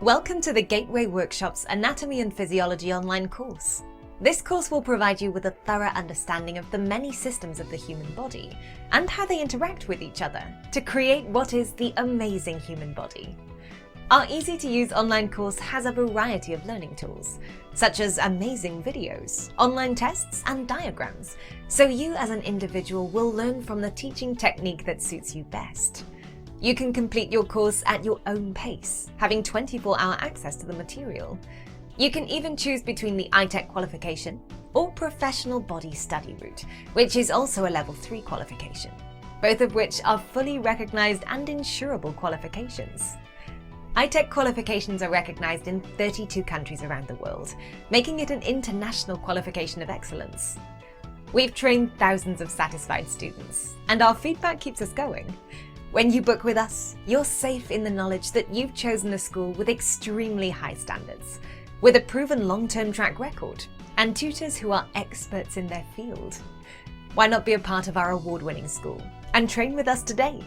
Welcome to the Gateway Workshop's Anatomy and Physiology online course. This course will provide you with a thorough understanding of the many systems of the human body and how they interact with each other to create what is the amazing human body. Our easy-to-use online course has a variety of learning tools, such as amazing videos, online tests, and diagrams, so you as an individual will learn from the teaching technique that suits you best. You can complete your course at your own pace, having 24-hour access to the material. You can even choose between the ITEC qualification or professional body study route, which is also a level 3 qualification, both of which are fully recognized and insurable qualifications. ITEC qualifications are recognized in 32 countries around the world, making it an international qualification of excellence. We've trained thousands of satisfied students, and our feedback keeps us going. When you book with us, you're safe in the knowledge that you've chosen a school with extremely high standards, with a proven long-term track record, and tutors who are experts in their field. Why not be a part of our award-winning school and train with us today?